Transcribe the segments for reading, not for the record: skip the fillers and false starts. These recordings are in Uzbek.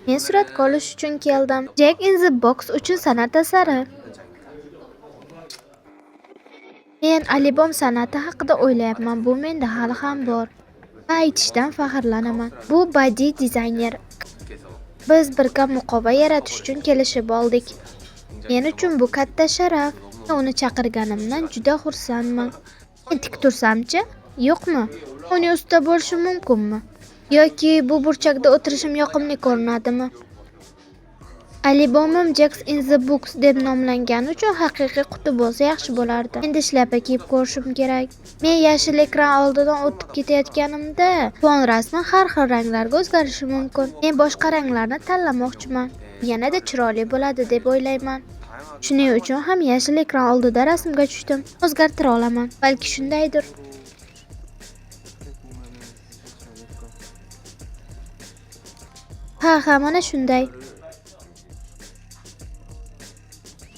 Men suratga olish uchun keldim. Jack in the Box uchun san'at asari. Men albom san'ati haqida o'ylayapman. Bu menda hali ham bor. Va aytishdan faxrlanaman. Bu badiiy dizayner. Biz birga muqova yaratish uchun kelishib oldik. Men uchun bu katta sharaf. Uni chaqirganimdan juda xursandman. Men tik tursamchi? Yo'qmi? Uning ustida bo'lishim mumkinmi? Yoki bu burchakda o'tirishim yoqimli ko'rinadimi? Albomim Jack in the Box deb nomlangani uchun haqiqiy quti bo'lsa yaxshi bo'lardi. Endi shlyapa kiyib ko'rishim kerak. Men yashil ekran oldidan o'tib ketayotganimda fon rasmi har xil ranglarga o'zgarishi mumkin. Men boshqa ranglarni tanlamoqchiman. Yanada chiroyli bo'ladi deb o'ylayman. Shuning uchun ham yashil ekran oldida rasmga tushdim. O'zgartira olaman. Balki shundaydir. Ha, mana shunday.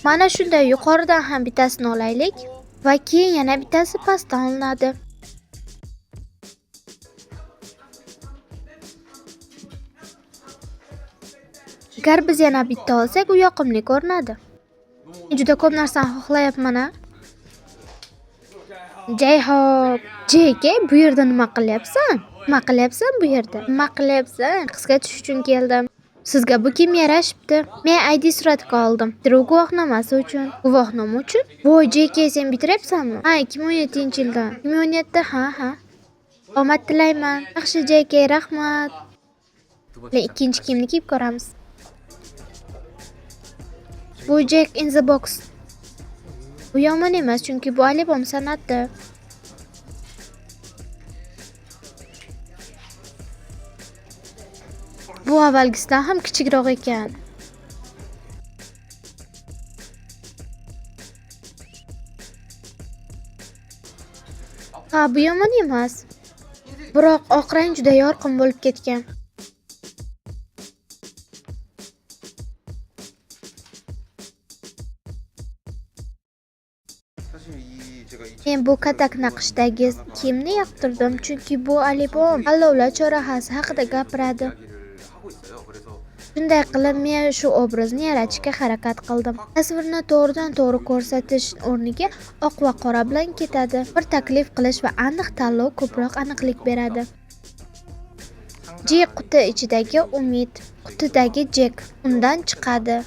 Mana shunday yuqoridan ham bittasini olaylik va keyin yana bittasi pastdan olinadi. Agar biz yana bitta olsak, u yoqimli ko'rinadi. Juda ko'p narsani xohlayapman-a. Jayhop, JK, bu yerda nima qilyapsan? Nima qilyapsan bu yerda? Nima qilyapsan? Qizga tush uchun keldim. Sizga bu kiyim yarashibdi. Men ID suratga oldim. Dirov guvohnomasi uchun. Guvohnoma uchun? Voy, JK, sen bitiryapsanmi? Ha, 2017-yildan. 2017da, ha. Omad tilayman. Yaxshi JK, rahmat. Ikkinchi kiyimni kiyib ko'ramiz. Bu Jack in the Box. Bu yomon emas, chunki bu albom san'ati. Bu avvalgisidan ham kichikroq ekan. Ha, bu yomon emas. Biroq oq rang juda yorqin bo'lib ketgan. Men bu katak naqshdagi kiyimni yoqtirdim, chunki bu albom allovlar chorahasi haqida gapiradi. Shunday qilib, men shu obrazni yaratishga harakat qildim. Tasvirni to'g'ridan-to'g'ri ko'rsatish o'rniga oq va qora bilan ketadi. Bir taklif qilish va aniq tanlov ko'proq aniqlik beradi. J quti ichidagi umid, qutidagi Jack undan chiqadi.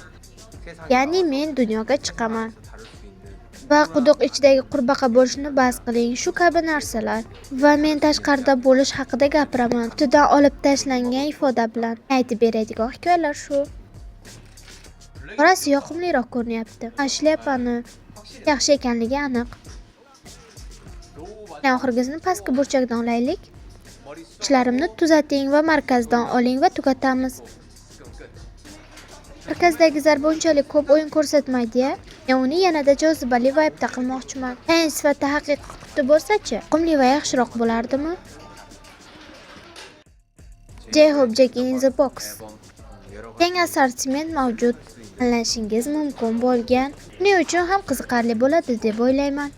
Ya'ni men dunyoga chiqaman. Va quduq ichidagi qurbaqa bo'lishni bas qiling, shu kabi narsalar. Va men tashqarida bo'lish haqida gapiraman. Qutidan olib tashlangan ifoda bilan. Aytib beradigan hikoyalar shu. Qorasi yoqimliroq ko'rinyapti. Shlyapani yaxshi ekanligi aniq. Oxirgisini pastki burchakdan olaylik. Ishlarimni tuzating va markazdan oling va tugatamiz. Markazdagi zarba unchalik ko'p o'yin ko'rsatmaydi-ya. Men uni yanada jozibali vaybda qilmoqchiman. Tayanch sifatida haqiqiy quti bo'lsa-chi, yoqimli va yaxshiroq bo'lardimi? Jayhop, Jack in the Box. Keng assortiment mavjud. Tanlashingiz mumkin bo'lgan. Buning uchun ham qiziqarli bo'ladi deb o'ylayman.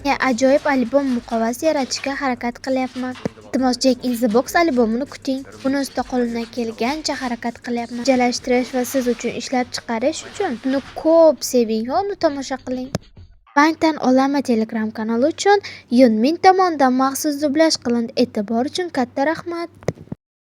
Men ajoyib albom muqovasi yaratishga harakat qilyapman. Iltimos, Jack in the Box albomini kuting. Buni usta qo'limdan kelgancha harakat qilyapman. Jalashtirish va siz uchun ishlab chiqarish uchun uni ko'p seving va uni tomosha qiling. Bankdan olama Telegram kanali uchun Yunmin tomonidan maxsus dublyaj qilindi. E'tibor uchun katta rahmat.